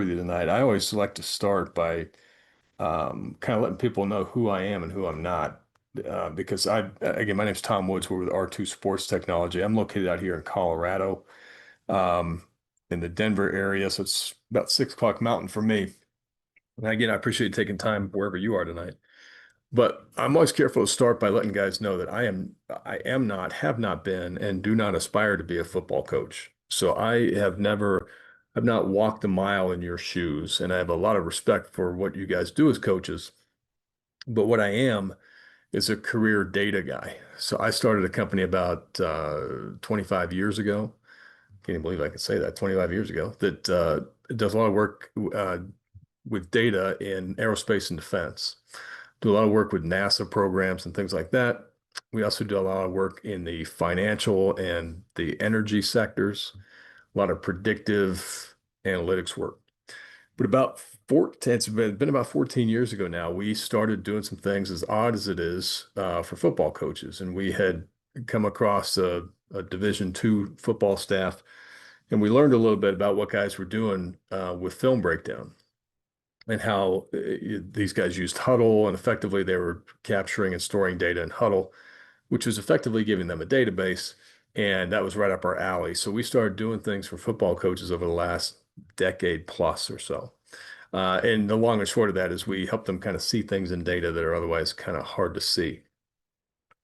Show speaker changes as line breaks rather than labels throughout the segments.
with you tonight. I always like to start by kind of letting people know who I am and who I'm not. Because again, my name's Tom Woods. We're with R2 Sports Technology. I'm located out here in Colorado, um, in the Denver area. So it's about 6 o'clock mountain for me. And again, I appreciate you taking time wherever you are tonight. But I'm always careful to start by letting guys know that I am not, have not been, and do not aspire to be a football coach. So I've not walked a mile in your shoes, and I have a lot of respect for what you guys do as coaches. But what I am is a career data guy. So I started a company about 25 years ago. Can't even believe I can say that, 25 years ago, that does a lot of work with data in aerospace and defense. Do a lot of work with NASA programs and things like that. We also do a lot of work in the financial and the energy sectors, a lot of predictive analytics work. But it's been about 14 years ago now, we started doing some things as odd as it is for football coaches. And we had come across a Division II football staff, and we learned a little bit about what guys were doing with film breakdown and how these guys used Huddle, and effectively they were capturing and storing data in Huddle, which was effectively giving them a database. And that was right up our alley. So we started doing things for football coaches over the last decade plus or so. And the long and short of that is we help them kind of see things in data that are otherwise kind of hard to see.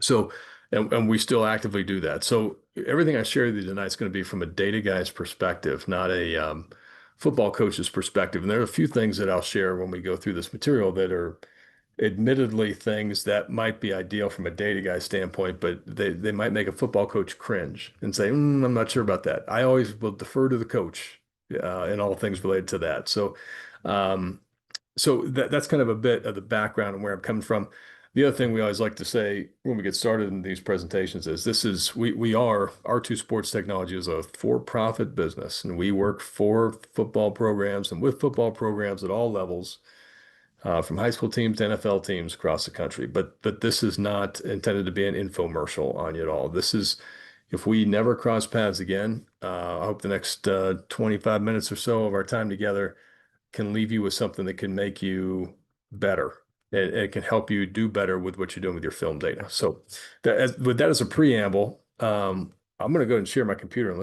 So, and we still actively do that. So everything I share with you tonight is going to be from a data guy's perspective, not a football coach's perspective. And there are a few things that I'll share when we go through this material that are admittedly things that might be ideal from a data guy standpoint, but they might make a football coach cringe and say, I'm not sure about that. I always will defer to the coach in all things related to that. Um, that's kind of a bit of the background and where I'm coming from. The other thing we always like to say when we get started in these presentations is we are R2 Sports Technology is a for-profit business, and we work for football programs and with football programs at all levels, from high school teams to NFL teams across the country. But this is not intended to be an infomercial on you at all. This is if we never cross paths again, I hope the next 25 minutes or so of our time together can leave you with something that can make you better. It can help you do better with what you're doing with your film data. So with that as a preamble, I'm going to go ahead and share my computer and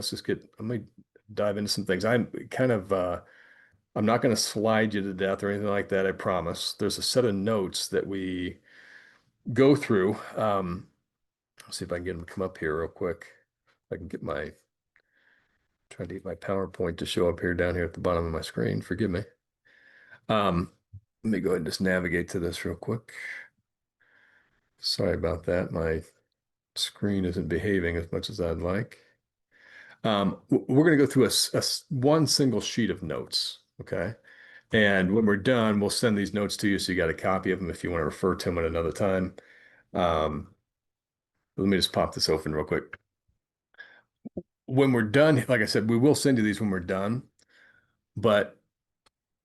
I'm going to dive into some things. I'm not going to slide you to death or anything like that. I promise. There's a set of notes that we go through. Let's see if I can get them to come up here real quick. I can try to get my PowerPoint to show up here down here at the bottom of my screen. Forgive me. Um, Let me go ahead and just navigate to this real quick. Sorry about that. My screen isn't behaving as much as I'd like. We're going to go through one single sheet of notes, okay? And when we're done, we'll send these notes to you so you got a copy of them if you want to refer to them at another time. Let me just pop this open real quick. When we're done, like I said, we will send you these when we're done, but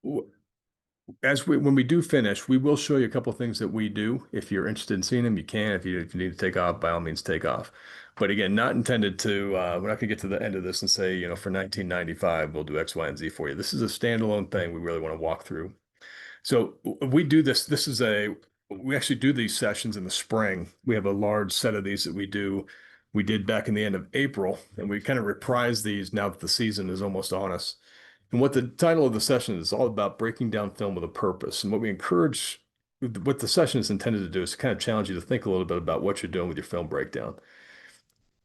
when we do finish, we will show you a couple of things that we do. If you're interested in seeing them, you can. If you need to take off, by all means, take off. But again, not intended to, we're not going to get to the end of this and say, for 1995, we'll do X, Y, and Z for you. This is a standalone thing we really want to walk through. So we do this. We actually do these sessions in the spring. We have a large set of these that we do. We did back in the end of April, and we kind of reprise these now that the season is almost on us. And what the title of the session is all about: breaking down film with a purpose. And what the session is intended to do is to kind of challenge you to think a little bit about what you're doing with your film breakdown.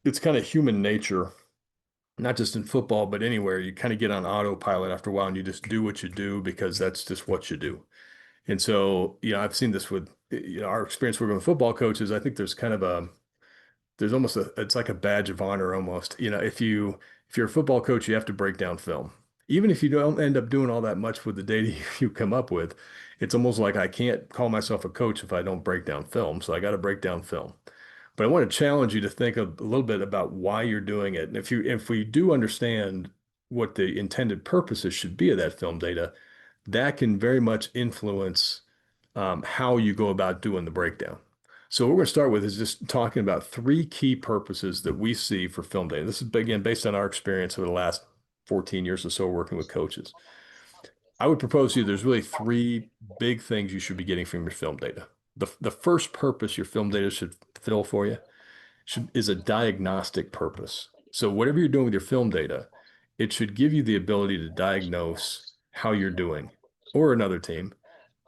It's kind of human nature, not just in football, but anywhere. You kind of get on autopilot after a while and you just do what you do because that's just what you do. And so, I've seen this with, our experience working with football coaches. I think there's almost it's like a badge of honor almost. If you're a football coach, you have to break down film. Even if you don't end up doing all that much with the data you come up with, it's almost like I can't call myself a coach if I don't break down film. So I got to break down film. But I want to challenge you to think a little bit about why you're doing it. And if we do understand what the intended purposes should be of that film data, that can very much influence how you go about doing the breakdown. So what we're going to start with is just talking about three key purposes that we see for film data. This is, again, based on our experience over the last 14 years or so working with coaches. I would propose to you there's really three big things you should be getting from your film data. The first purpose your film data should fill for you is a diagnostic purpose. So whatever you're doing with your film data, it should give you the ability to diagnose how you're doing or another team,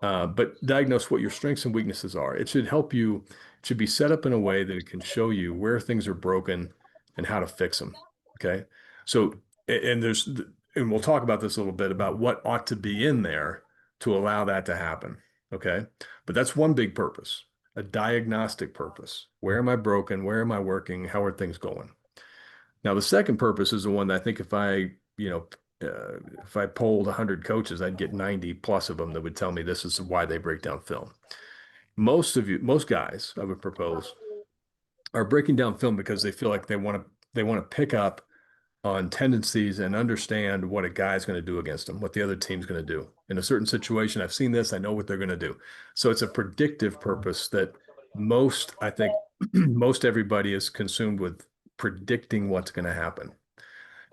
but diagnose what your strengths and weaknesses are. It should help you, it should be set up in a way that it can show you where things are broken and how to fix them. Okay. So, and and we'll talk about this a little bit about what ought to be in there to allow that to happen. Okay. But that's one big purpose, a diagnostic purpose. Where am I broken? Where am I working? How are things going? Now, the second purpose is the one that I think if I polled 100 coaches, I'd get 90 plus of them that would tell me this is why they break down film. Most guys, I would propose, are breaking down film because they feel like they want to pick up on tendencies and understand what a guy's going to do against them, what the other team's going to do. In a certain situation, I've seen this, I know what they're going to do. So it's a predictive purpose that I think, most everybody is consumed with predicting what's going to happen.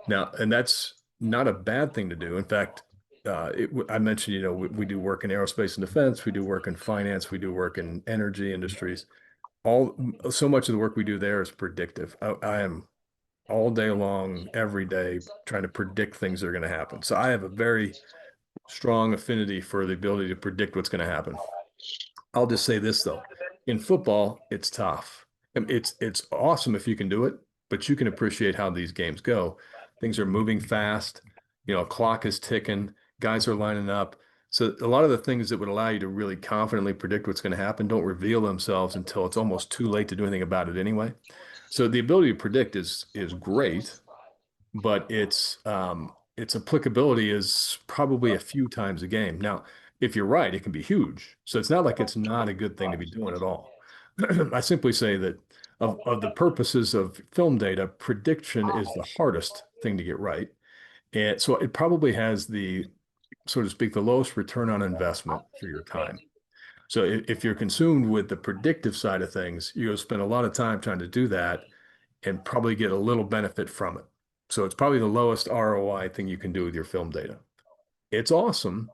Now, and that's not a bad thing to do. In fact, I mentioned, we do work in aerospace and defense, we do work in finance, we do work in energy industries. So much of the work we do there is predictive. I am all day long, every day, trying to predict things that are going to happen. So I have a very strong affinity for the ability to predict what's going to happen. I'll just say this though, in football, it's tough. It's awesome if you can do it, but you can appreciate how these games go. Things are moving fast, clock is ticking, guys are lining up. So a lot of the things that would allow you to really confidently predict what's going to happen don't reveal themselves until it's almost too late to do anything about it anyway. So the ability to predict is great, but its applicability is probably a few times a game. Now, if you're right, it can be huge. So it's not like it's not a good thing to be doing at all. I simply say that of the purposes of film data, prediction is the hardest thing to get right. And so it probably has the, so to speak, the lowest return on investment for your time. So if you're consumed with the predictive side of things, you'll spend a lot of time trying to do that and probably get a little benefit from it. So it's probably the lowest ROI thing you can do with your film data. It's awesome,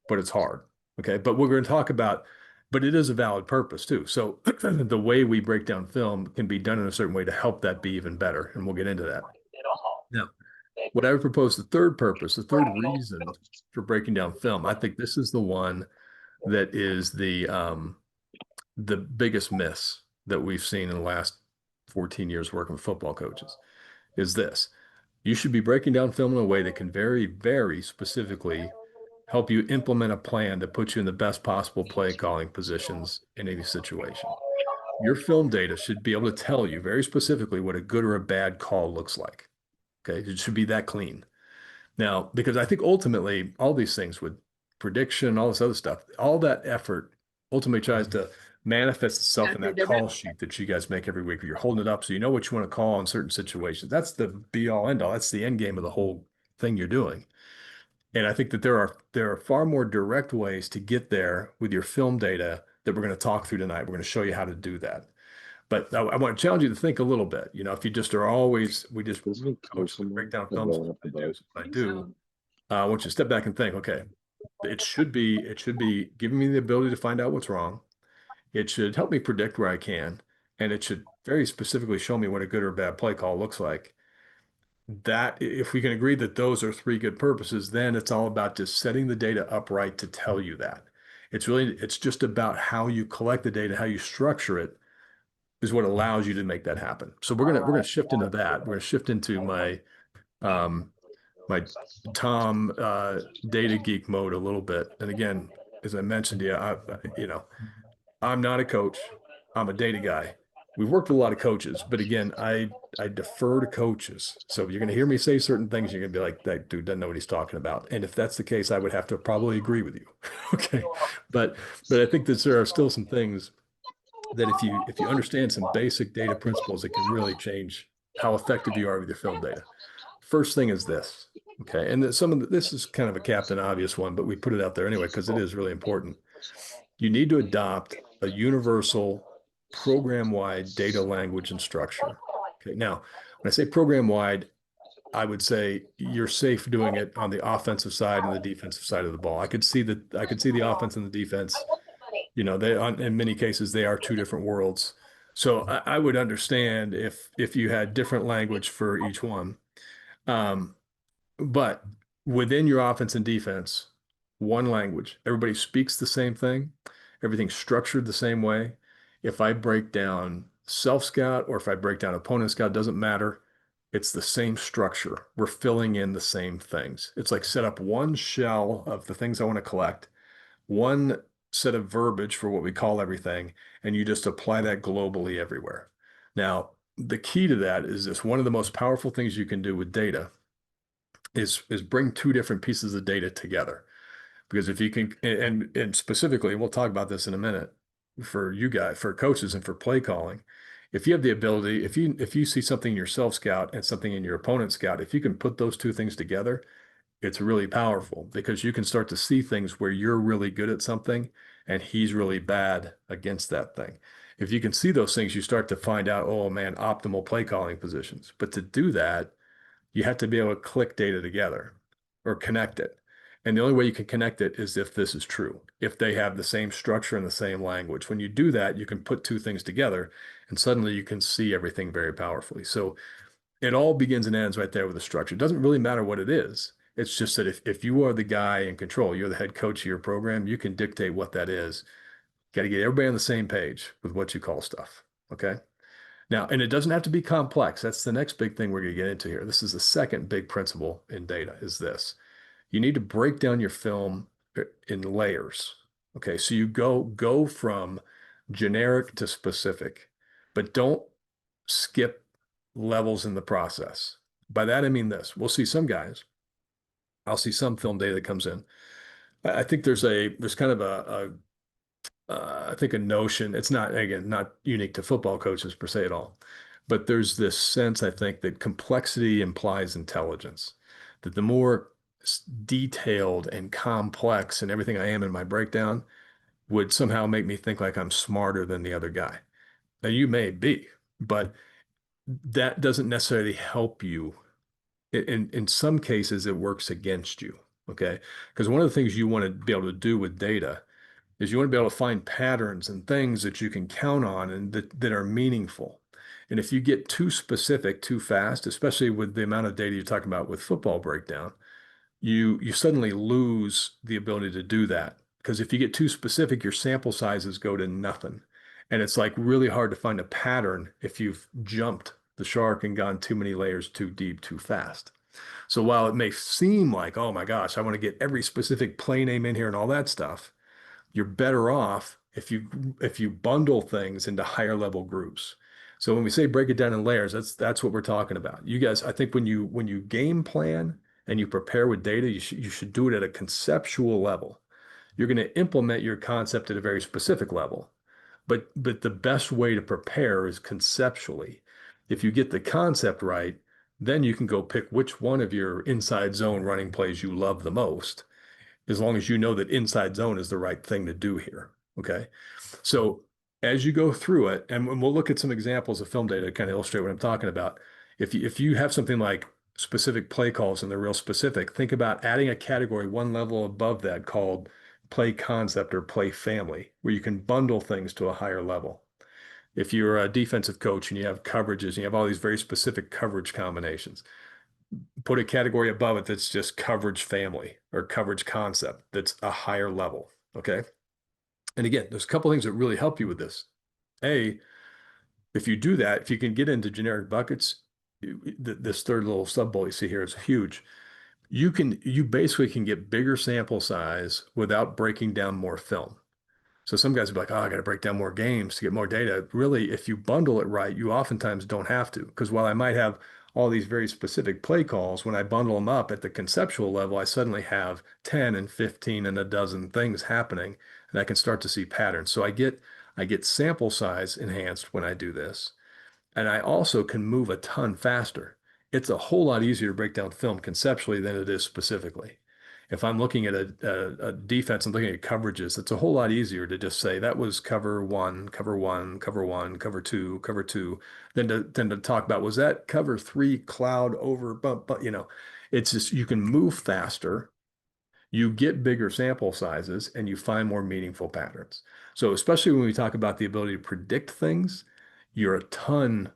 but it's hard. Okay. But we're going to talk about, but it is a valid purpose too. So the way we break down film can be done in a certain way to help that be even better. And we'll get into that. Now, what I would propose the third purpose, the third reason for breaking down film, I think this is the one that is the biggest miss that we've seen in the last 14 years working with football coaches is this. You should be breaking down film in a way that can very, very specifically help you implement a plan to put you in the best possible play calling positions in any situation. Your film data should be able to tell you very specifically what a good or a bad call looks like. Okay. It should be that clean. Now, because I think ultimately all these things with prediction, all this other stuff, all that effort ultimately tries to manifest itself in that call sheet that you guys make every week where you're holding it up so you know what you want to call in certain situations. That's the be all end all. That's the end game of the whole thing you're doing. And I think that there are far more direct ways to get there with your film data that we're going to talk through tonight. We're going to show you how to do that. But I want to challenge you to think a little bit. If you just are always, we just coach, break down films, I do what I do. I want you to step back and think, okay, it should be giving me the ability to find out what's wrong. It should help me predict where I can, and it should very specifically show me what a good or bad play call looks like. That if we can agree that those are three good purposes, then it's all about just setting the data up right to tell you that. It's just about how you collect the data, how you structure it is what allows you to make that happen. So we're gonna shift into that. We're gonna shift into um, my Tom data geek mode a little bit. And again, as I mentioned to you, I'm not a coach. I'm a data guy. We've worked with a lot of coaches, but again, I defer to coaches. So you're going to hear me say certain things. You're going to be like, that dude doesn't know what he's talking about. And if that's the case, I would have to probably agree with you. Okay. But I think that there are still some things that if you understand some basic data principles, it can really change how effective you are with your film data. First thing is this. Okay. And this is kind of a captain obvious one, but we put it out there anyway, because it is really important. You need to adopt a universal program-wide data language and structure. Okay. Now, when I say program-wide, I would say you're safe doing it on the offensive side and the defensive side of the ball. I could see the offense and the defense. In many cases they are two different worlds. So I would understand if you had different language for each one. Um, but within your offense and defense, one language, everybody speaks the same thing, everything's structured the same way. If I break down self scout or if I break down opponent scout, doesn't matter. It's the same structure. We're filling in the same things. It's like set up one shell of the things I want to collect, one set of verbiage for what we call everything, and you just apply that globally everywhere. Now, the key to that is this: one of the most powerful things you can do with data is bring two different pieces of data together. Because if you can, and specifically, we'll talk about this in a minute, for you guys, for coaches and for play calling, if you have the ability, if you see something in your self scout and something in your opponent scout, if you can put those two things together, it's really powerful because you can start to see things where you're really good at something and he's really bad against that thing. If you can see those things, you start to find out, oh man, optimal play calling positions. But to do that, you have to be able to click data together or connect it. And the only way you can connect it is if this is true, if they have the same structure and the same language. When you do that, you can put two things together and suddenly you can see everything very powerfully. So it all begins and ends right there with the structure. It doesn't really matter what it is. It's just that if you are the guy in control, you're the head coach of your program, you can dictate what that is. Got to get everybody on the same page with what you call stuff. Okay. Now, and it doesn't have to be complex. That's the next big thing we're going to get into here. This is the second big principle in data is this. You need to break down your film in layers. Okay, so you go from generic to specific, but don't skip levels in the process. By that I mean this. We'll see some guys. I'll see some film data that comes in. I think there's kind of I think a notion, it's not, again, not unique to football coaches per se at all, but there's this sense, I think, that complexity implies intelligence, that the more detailed and complex and everything I am in my breakdown would somehow make me think like I'm smarter than the other guy. Now, you may be, but that doesn't necessarily help you. In some cases, it works against you. Okay. Because one of the things you want to be able to do with data is you want to be able to find patterns and things that you can count on and that are meaningful. And if you get too specific too fast, especially with the amount of data you're talking about with football breakdown, you suddenly lose the ability to do that. Because if you get too specific, your sample sizes go to nothing. And it's like really hard to find a pattern if you've jumped the shark and gone too many layers too deep too fast. So while it may seem like, oh my gosh, I want to get every specific play name in here and all that stuff, you're better off if you bundle things into higher level groups. So when we say break it down in layers, that's what we're talking about. You guys, I think when you game plan and you prepare with data, you should do it at a conceptual level. You're going to implement your concept at a very specific level. But the best way to prepare is conceptually. If you get the concept right, then you can go pick which one of your inside zone running plays you love the most, as long as you know that inside zone is the right thing to do here. Okay. So as you go through it, and we'll look at some examples of film data to kind of illustrate what I'm talking about. If you have something like specific play calls and they're real specific, think about adding a category one level above that called play concept or play family, where you can bundle things to a higher level. If you're a defensive coach and you have coverages and you have all these very specific coverage combinations, put a category above it that's just coverage family or coverage concept that's a higher level. Okay. And again, there's a couple things that really help you with this. A, if you do that, if you can get into generic buckets, this third little sub bullet you see here is huge. You basically can get bigger sample size without breaking down more film. So some guys will be like, oh, I got to break down more games to get more data. Really, if you bundle it right, you oftentimes don't have to. Because while I might have all these very specific play calls, when I bundle them up at the conceptual level, I suddenly have 10 and 15 and a dozen things happening, and I can start to see patterns. So I get sample size enhanced when I do this. And I also can move a ton faster. It's a whole lot easier to break down film conceptually than it is specifically. If I'm looking at a defense, I'm looking at coverages, it's a whole lot easier to just say that was cover one, cover one, cover one, cover two, than to talk about was that cover three cloud over, but it's just you can move faster, you get bigger sample sizes, and you find more meaningful patterns. So especially when we talk about the ability to predict things, you're a ton,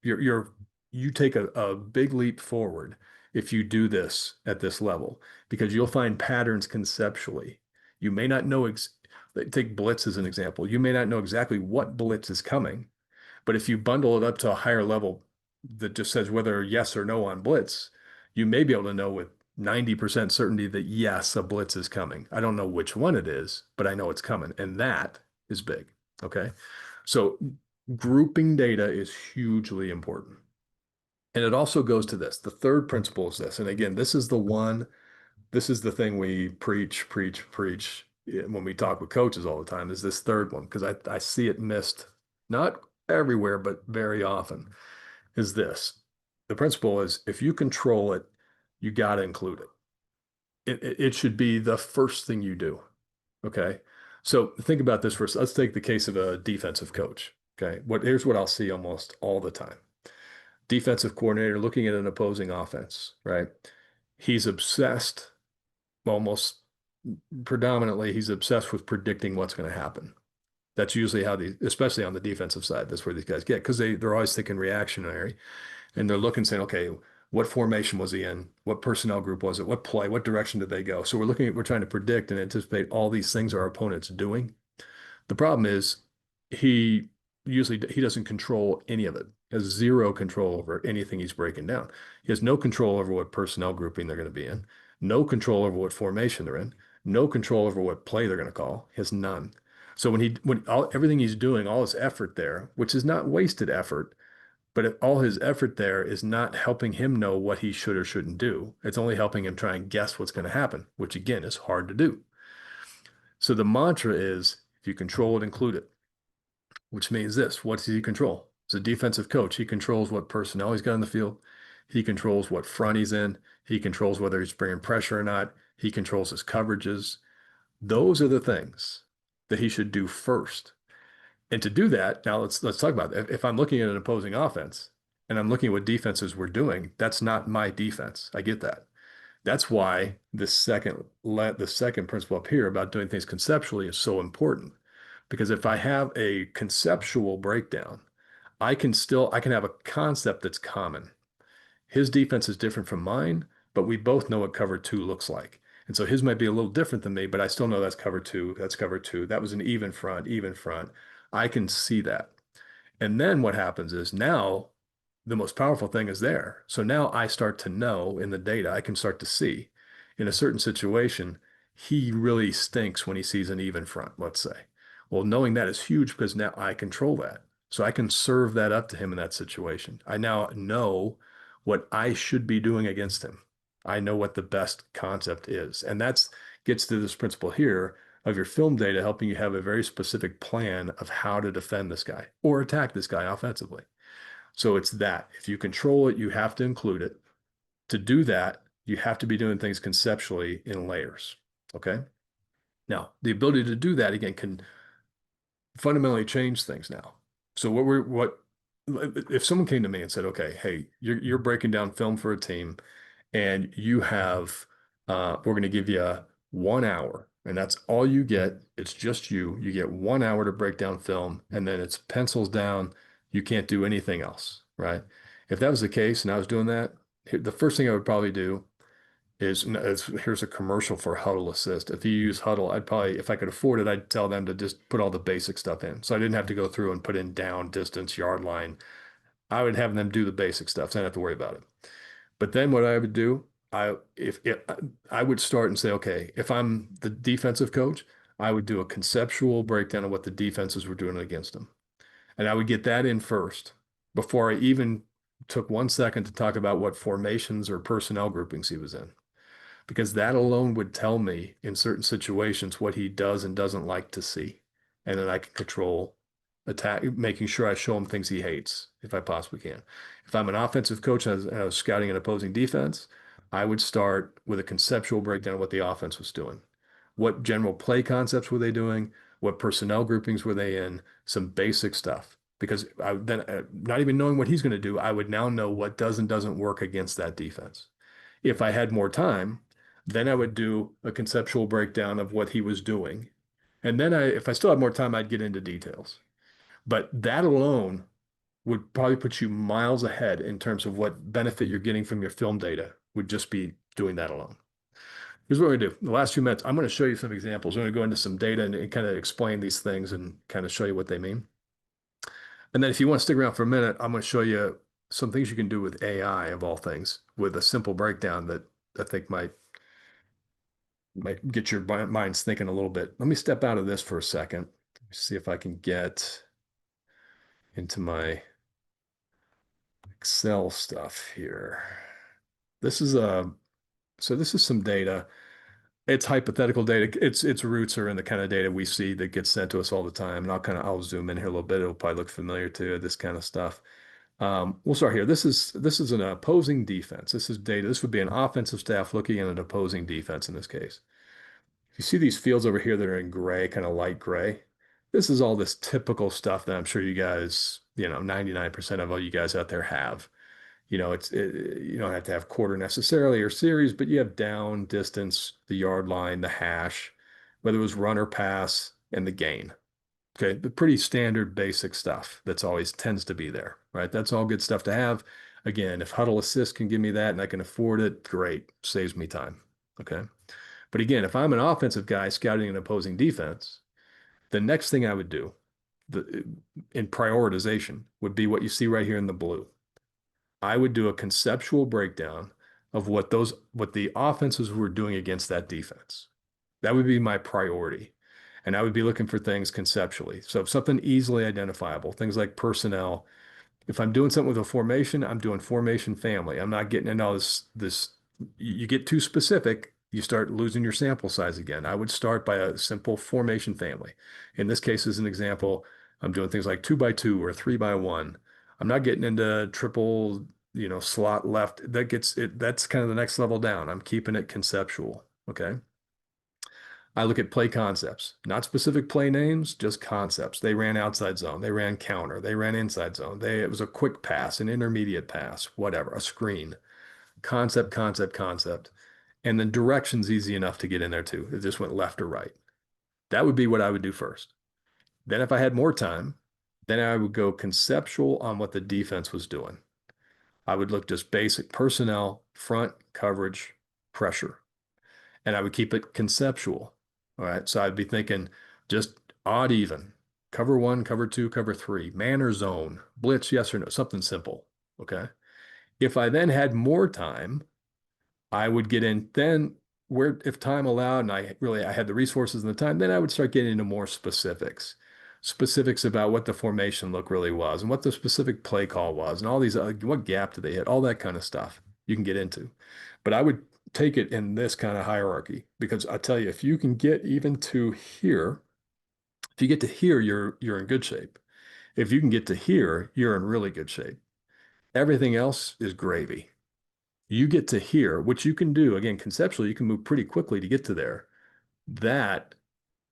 you're you take a big leap forward if you do this at this level, because you'll find patterns conceptually. You may not know take blitz as an example. You may not know exactly what blitz is coming, but if you bundle it up to a higher level that just says whether yes or no on blitz, you may be able to know with 90% certainty that yes, a blitz is coming. I don't know which one it is, but I know it's coming. And that is big. Okay. So grouping data is hugely important. And it also goes to this. The third principle is this. And again, this is the thing we preach, preach, preach when we talk with coaches all the time is this third one, because I see it missed, not everywhere, but very often, is this. The principle is if you control it, you got to include it. It should be the first thing you do. Okay. So think about this first. Let's take the case of a defensive coach. Okay. Here's what I'll see almost all the time. Defensive coordinator looking at an opposing offense, right? He's obsessed, almost predominantly, he's obsessed with predicting what's going to happen. That's usually how especially on the defensive side, that's where these guys get because they're always thinking reactionary and they're looking saying, okay, what formation was he in? What personnel group was it? What play? What direction did they go? So we're trying to predict and anticipate all these things our opponent's doing. The problem is he he doesn't control any of it. He has zero control over anything he's breaking down. He has no control over what personnel grouping they're going to be in, no control over what formation they're in, no control over what play they're going to call. He has none. So everything he's doing, all his effort there, which is not wasted effort, but all his effort there is not helping him know what he should or shouldn't do. It's only helping him try and guess what's going to happen, which again is hard to do. So the mantra is if you control it, include it, which means this. What does he control? As a defensive coach, he controls what personnel he's got in the field. He controls what front he's in. He controls whether he's bringing pressure or not. He controls his coverages. Those are the things that he should do first. And to do that, now let's talk about it. If I'm looking at an opposing offense and I'm looking at what defenses we're doing, that's not my defense. I get that. That's why the second principle up here about doing things conceptually is so important. Because if I have a conceptual breakdown, I can have a concept that's common. His defense is different from mine, but we both know what cover two looks like. And so his might be a little different than me, but I still know that's cover two. That's cover two. That was an even front, even front. I can see that. And then what happens is now the most powerful thing is there. So now I start to know in the data, I can start to see in a certain situation, he really stinks when he sees an even front, let's say. Well, knowing that is huge because now I control that. So I can serve that up to him in that situation. I now know what I should be doing against him. I know what the best concept is. And that's gets to this principle here of your film data helping you have a very specific plan of how to defend this guy or attack this guy offensively. So it's that. If you control it, you have to include it. To do that, you have to be doing things conceptually in layers. Okay. Now, the ability to do that again can fundamentally change things now. So what if someone came to me and said, okay, hey, you're breaking down film for a team and you have we're going to give you 1 hour and that's all you get. It's just you get 1 hour to break down film and then it's pencils down. You can't do anything else, right? If that was the case and I was doing that, the first thing I would probably do is here's a commercial for Huddle Assist. If you use Huddle, I'd probably, if I could afford it, I'd tell them to just put all the basic stuff in. So I didn't have to go through and put in down, distance, yard line. I would have them do the basic stuff, so I didn't have to worry about it. But then what I would do, I would start and say, okay, if I'm the defensive coach, I would do a conceptual breakdown of what the defenses were doing against them. And I would get that in first before I even took 1 second to talk about what formations or personnel groupings he was in. Because that alone would tell me in certain situations what he does and doesn't like to see. And then I can control attack, making sure I show him things he hates if I possibly can. If I'm an offensive coach and I was scouting an opposing defense, I would start with a conceptual breakdown of what the offense was doing. What general play concepts were they doing? What personnel groupings were they in? Some basic stuff. Because then, not even knowing what he's going to do, I would now know what does and doesn't work against that defense. If I had more time, then I would do a conceptual breakdown of what he was doing. And then if I still had more time, I'd get into details. But that alone would probably put you miles ahead in terms of what benefit you're getting from your film data would just be doing that alone. Here's what we're going to do. The last few minutes, I'm going to show you some examples. We're going to go into some data and kind of explain these things and kind of show you what they mean. And then if you want to stick around for a minute, I'm going to show you some things you can do with AI of all things with a simple breakdown that I think might get your minds thinking a little bit. Let me step out of this for a second. See if I can get into my Excel stuff here. This is this is some data. It's hypothetical data. Its roots are in the kind of data we see that gets sent to us all the time. And I'll zoom in here a little bit. It'll probably look familiar to you, this kind of stuff. We'll start here. This is an opposing defense. This is data. This would be an offensive staff looking at an opposing defense in this case. You see these fields over here that are in gray, kind of light gray. This is all this typical stuff that I'm sure you guys, 99% of all you guys out there have. You don't have to have quarter necessarily or series, but you have down, distance, the yard line, the hash, whether it was run or pass, and the gain. Okay, the pretty standard basic stuff that's always tends to be there, right? That's all good stuff to have. Again, if Huddle Assist can give me that and I can afford it, great, saves me time. Okay. But again, if I'm an offensive guy scouting an opposing defense, the next thing I would do in prioritization would be what you see right here in the blue. I would do a conceptual breakdown of what the offenses were doing against that defense. That would be my priority. And I would be looking for things conceptually. So something easily identifiable, things like personnel. If I'm doing something with a formation, I'm doing formation family. I'm not getting into all this. You get too specific, you start losing your sample size again. I would start by a simple formation family. In this case, as an example, I'm doing things like 2x2 or 3x1. I'm not getting into triple, slot left. That's kind of the next level down. I'm keeping it conceptual. Okay. I look at play concepts, not specific play names, just concepts. They ran outside zone, they ran counter, they ran inside zone. It was a quick pass, an intermediate pass, whatever, a screen. Concept, concept, concept. And then direction's easy enough to get in there too. It just went left or right. That would be what I would do first. Then if I had more time, then I would go conceptual on what the defense was doing. I would look just basic personnel, front, coverage, pressure, and I would keep it conceptual. All right. So I'd be thinking just odd even, cover one, cover two, cover three, man or zone, blitz, yes or no, something simple. Okay. If I then had more time, I would get in then where if time allowed and I had the resources and the time, then I would start getting into more specifics. Specifics about what the formation look really was and what the specific play call was and all these what gap did they hit, all that kind of stuff you can get into. But I would take it in this kind of hierarchy because I tell you, if you can get even to here, if you get to here, you're in good shape. If you can get to here, you're in really good shape. Everything else is gravy. You get to here, which you can do again conceptually, you can move pretty quickly to get to there. That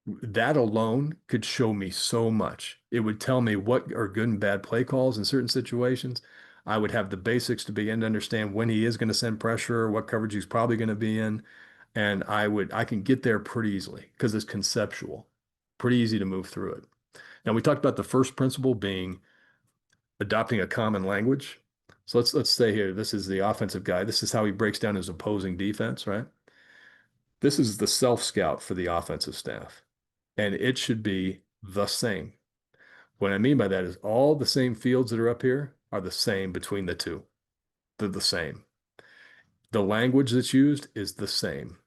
that alone could show me so much. It would tell me what are good and bad play calls in certain situations. I would have the basics to begin to understand when he is going to send pressure, what coverage he's probably going to be in. And I can get there pretty easily because it's conceptual, pretty easy to move through it. Now we talked about the first principle being adopting a common language. So let's stay here. This is the offensive guy. This is how he breaks down his opposing defense, right? This is the self scout for the offensive staff, and it should be the same. What I mean by that is all the same fields that are up here are the same between the two. They're the same. The language that's used is the same,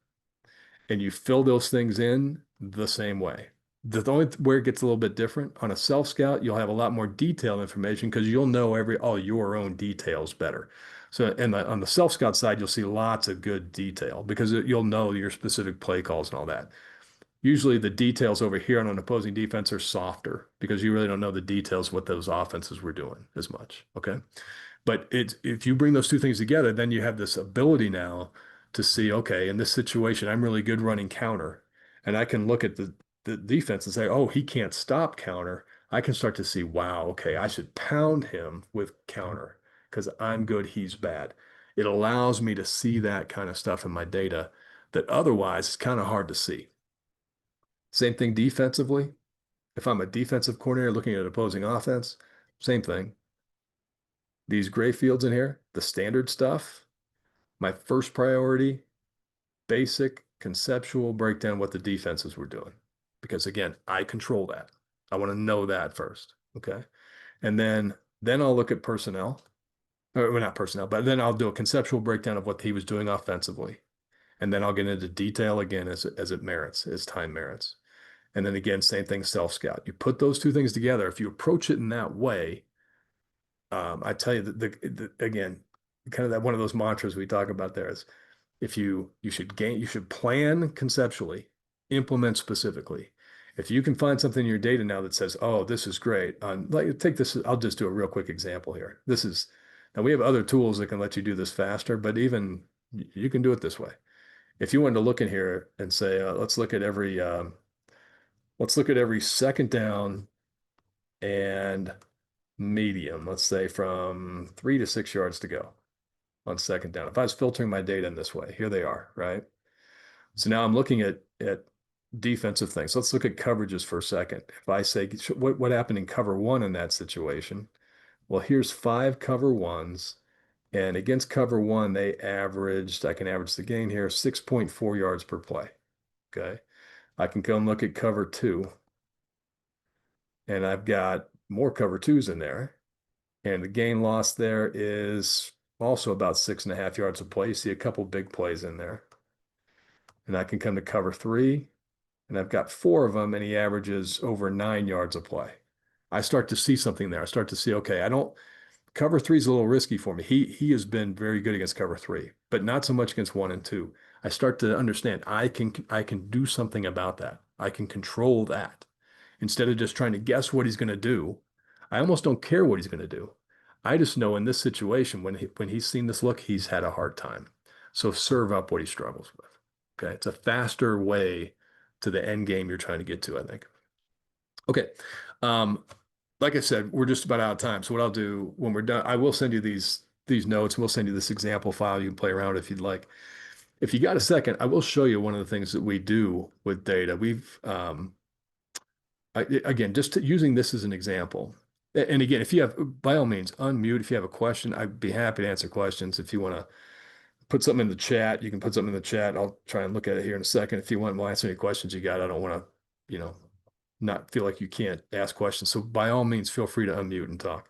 and you fill those things in the same way. The only where it gets a little bit different on a self scout, you'll have a lot more detailed information because you'll know all your own details better. So, and on the self scout side, you'll see lots of good detail because you'll know your specific play calls and all that. Usually, the details over here on an opposing defense are softer because you really don't know the details of what those offenses were doing as much. Okay. But if you bring those two things together, then you have this ability now to see, okay, in this situation, I'm really good running counter. And I can look at the defense and say, oh, he can't stop counter. I can start to see, wow, okay, I should pound him with counter because I'm good, he's bad. It allows me to see that kind of stuff in my data that otherwise is kind of hard to see. Same thing defensively. If I'm a defensive coordinator looking at opposing offense, same thing. These gray fields in here, the standard stuff, my first priority, basic conceptual breakdown of what the defenses were doing. Because again, I control that. I want to know that first. Okay. And then I'll look at personnel, or well, not personnel, but then I'll do a conceptual breakdown of what he was doing offensively. And then I'll get into detail again as it merits, as time merits. And then again, same thing, self scout. You put those two things together. If you approach it in that way, I tell you that again, kind of that one of those mantras we talk about there is if you should plan conceptually, implement specifically. If you can find something in your data now that says, oh, this is great. Like take this, I'll just do a real quick example here. Now we have other tools that can let you do this faster, but even you can do it this way. If you wanted to look in here and say, let's look at every second down and medium, let's say from 3 to 6 yards to go on second down. If I was filtering my data in this way, here they are, right? So now I'm looking at defensive things. Let's look at coverages for a second. If I say what happened in cover one in that situation, well, here's 5 cover 1s, and against cover one, I can average the gain here, 6.4 yards per play. Okay. I can come look at cover two, and I've got more cover twos in there. And the gain loss there is also about 6.5 yards of play. You see a couple big plays in there. And I can come to cover three, and I've got 4 of them, and he averages over 9 yards of play. I start to see something there. I start to see, okay, I don't cover three is a little risky for me. He has been very good against cover three, but not so much against 1 and 2. I start to understand I can do something about that. I can control that. Instead of just trying to guess what he's going to do, I almost don't care what he's going to do. I just know in this situation, when he's seen this look, he's had a hard time. So serve up what he struggles with. Okay. It's a faster way to the end game you're trying to get to, I think. Okay. Um, like I said, we're just about out of time. So what I'll do when we're done, I will send you these notes, and we'll send you this example file. You can play around if you'd like. If you got a second, I will show you one of the things that we do with data. Again, using this as an example. And again, if you have, by all means, unmute. If you have a question, I'd be happy to answer questions. If you want to put something in the chat, you can put something in the chat. I'll try and look at it here in a second. If you want, we'll answer any questions you got. I don't want to, you know, not feel like you can't ask questions. So by all means, feel free to unmute and talk.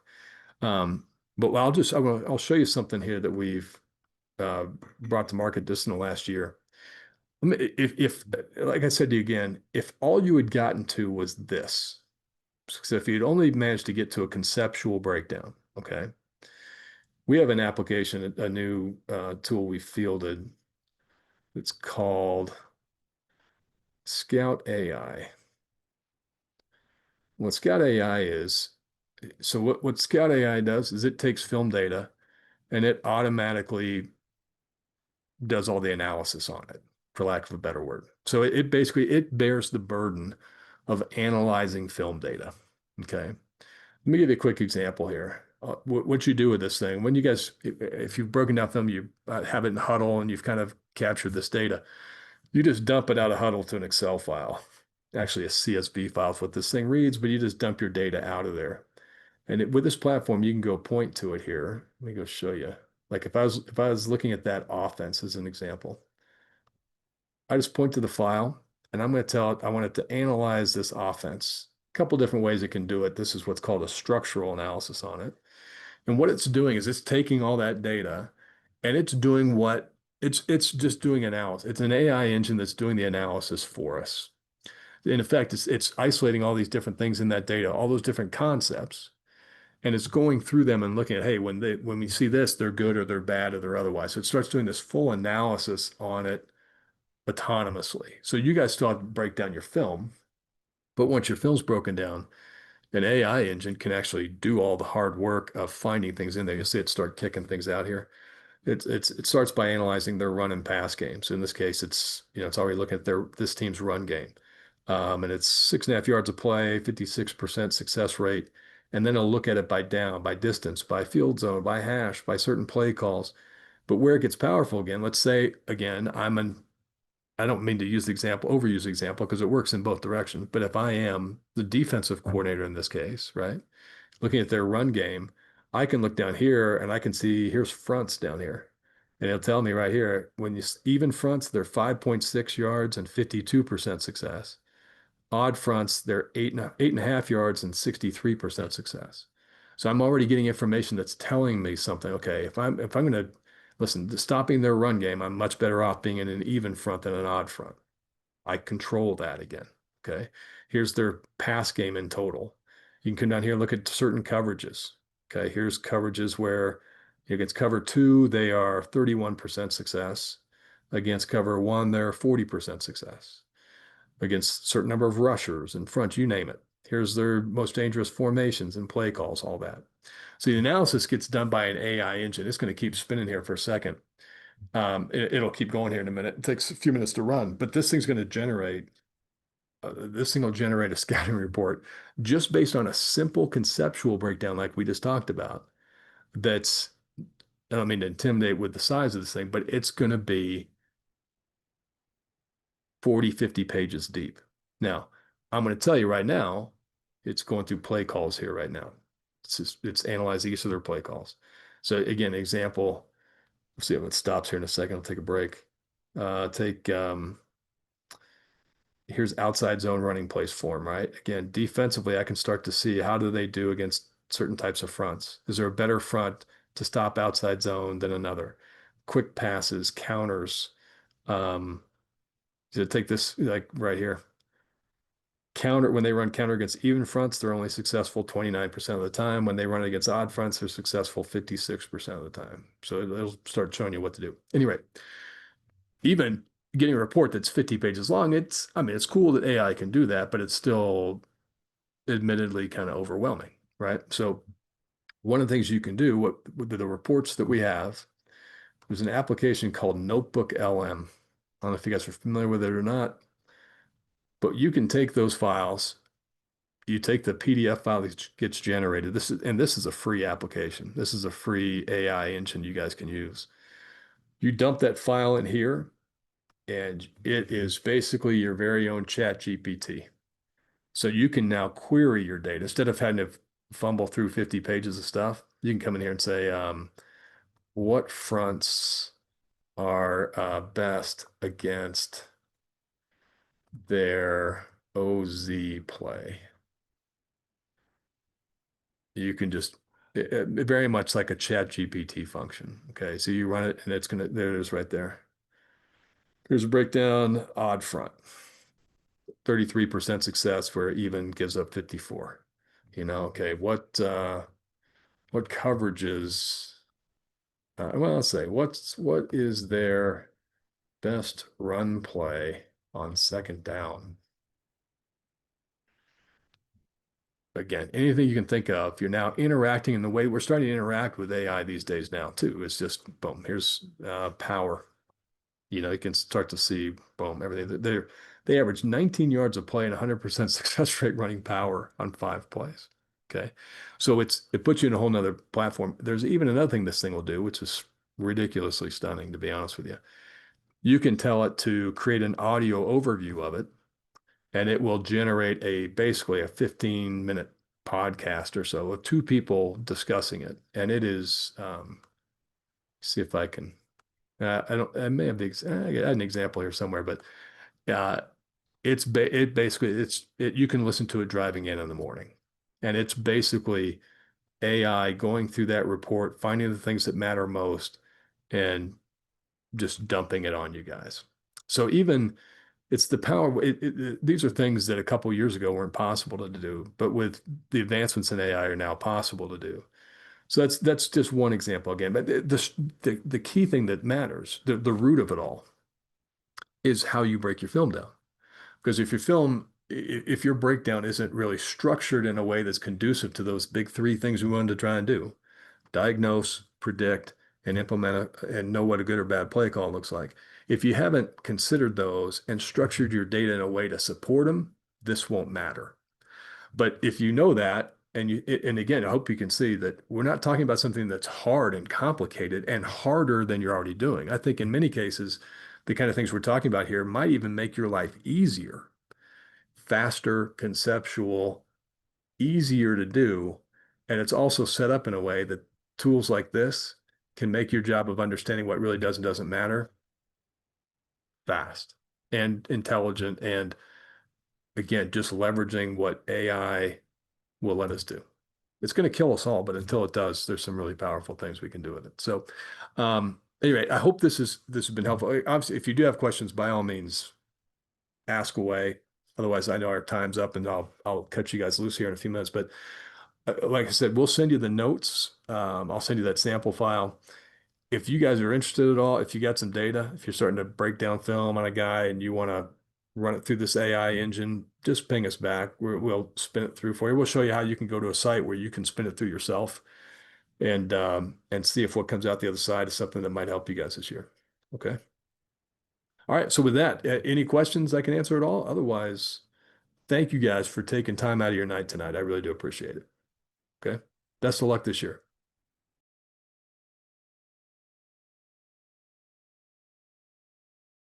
But I'll show you something here that we've brought to market just in the last year. If like I said to you again, if all you had gotten to was this, so if you'd only managed to get to a conceptual breakdown, okay, we have an application, a new tool we fielded. It's called Scout AI. What Scout AI is, so what Scout AI does is it takes film data and it automatically does all the analysis on it, for lack of a better word. So it basically it bears the burden of analyzing film data. Okay. Let me give you a quick example here. What you do with this thing, when you guys, if you've broken down film, you have it in Huddle and you've kind of captured this data, you just dump it out of Huddle to an Excel file, actually a CSV file is what this thing reads, but you just dump your data out of there. And with this platform, you can go point to it here. Let me go show you. Like if I was looking at that offense as an example, I just point to the file and I'm going to tell it I want it to analyze this offense. A couple different ways it can do it. This is what's called a structural analysis on it. And what it's doing is it's taking all that data and it's doing what it's just doing analysis. It's an AI engine that's doing the analysis for us. In effect, it's isolating all these different things in that data, all those different concepts, and it's going through them and looking at, hey, when we see this, they're good or they're bad or they're otherwise. So it starts doing this full analysis on it autonomously. So you guys still have to break down your film, but once your film's broken down, An AI engine can actually do all the hard work of finding things in there. You'll see it start kicking things out here. It starts by analyzing their run and pass games. In this case, it's already looking at this team's run game. And it's 6.5 yards of play, 56% success rate. And then it'll look at it by down, by distance, by field zone, by hash, by certain play calls. But where it gets powerful again, let's say again, I don't mean to use the example, overuse the example because it works in both directions. But if I am the defensive coordinator in this case, right, looking at their run game, I can look down here and I can see here's fronts down here. And it'll tell me right here, when you even fronts, they're 5.6 yards and 52% success. Odd fronts, they're 8.5 yards and 63% success. So I'm already getting information that's telling me something. Okay, if I'm going to listen, stopping their run game, I'm much better off being in an even front than an odd front. I control that again. Okay. Here's their pass game in total. You can come down here and look at certain coverages. Okay. Here's coverages where against cover two, they are 31% success. Against cover one, they're 40% success. Against a certain number of rushers in front, you name it. Here's their most dangerous formations and play calls, all that. So the analysis gets done by an AI engine. It's going to keep spinning here for a second. It'll keep going here in a minute. It takes a few minutes to run, but this thing will generate a scouting report just based on a simple conceptual breakdown like we just talked about. That's, I don't mean to intimidate with the size of this thing, but it's going to be 40, 50 pages deep. Now, I'm going to tell you right now, it's going through play calls here right now. It's analyzing each of their play calls. So again, example, we'll see if it stops here in a second. I'll take a break. Take Here's outside zone running place form, right? Again, defensively, I can start to see how do they do against certain types of fronts. Is there a better front to stop outside zone than another? Quick passes, counters. To take this like right here, counter when they run counter against even fronts, they're only successful 29% of the time. When they run against odd fronts, they're successful 56% of the time. So it'll start showing you what to do. Anyway, even getting a report that's 50 pages long, it's cool that AI can do that, but it's still admittedly kind of overwhelming, right? So one of the things you can do, what with the reports that we have, there's an application called Notebook LM. I don't know if you guys are familiar with it or not, but you can take those files, you take the PDF file that gets generated. This is a free application. This is a free AI engine you guys can use. You dump that file in here, and it is basically your very own chat GPT. So you can now query your data instead of having to fumble through 50 pages of stuff. You can come in here and say, what fronts are best against their OZ play? You can just very much like a chat GPT function. Okay, so you run it and there it is right there. Here's a breakdown, odd front, 33% success where even gives up 54. Okay, what coverages, well, I'll say what is their best run play on second down? Again, anything you can think of, you're now interacting in the way we're starting to interact with AI these days now too. It's just boom, here's power. You can start to see boom, everything. They average 19 yards of play and 100% success rate running power on 5 plays. Okay. So it puts you in a whole nother platform. There's even another thing this thing will do, which is ridiculously stunning, to be honest with you. You can tell it to create an audio overview of it, and it will generate basically a 15-minute podcast or so of two people discussing it. And it is, see if I can, I may have I had an example here somewhere, but uh, you can listen to it driving in the morning. And it's basically AI going through that report, finding the things that matter most, and just dumping it on you guys. So even it's the power. These are things that a couple years ago weren't possible to do, but with the advancements in AI are now possible to do. So that's just one example again. But the key thing that matters, the root of it all, is how you break your film down. Because if your film if your breakdown isn't really structured in a way that's conducive to those big three things we wanted to try and do, diagnose, predict, and implement and know what a good or bad play call looks like. If you haven't considered those and structured your data in a way to support them, this won't matter. But if you know that, and again, I hope you can see that we're not talking about something that's hard and complicated and harder than you're already doing. I think in many cases, the kind of things we're talking about here might even make your life easier, faster, conceptual, easier to do. And it's also set up in a way that tools like this can make your job of understanding what really does and doesn't matter fast and intelligent. And again, just leveraging what AI will let us do. It's going to kill us all, but until it does, there's some really powerful things we can do with it. So, anyway, I hope this has been helpful. Obviously, if you do have questions, by all means, ask away. Otherwise, I know our time's up, and I'll cut you guys loose here in a few minutes. But like I said, we'll send you the notes. I'll send you that sample file. If you guys are interested at all, if you got some data, if you're starting to break down film on a guy and you want to run it through this AI engine, just ping us back. We'll spin it through for you. We'll show you how you can go to a site where you can spin it through yourself and see if what comes out the other side is something that might help you guys this year. Okay. All right. So with that, any questions I can answer at all? Otherwise, thank you guys for taking time out of your night tonight. I really do appreciate it. Okay. Best of luck this year.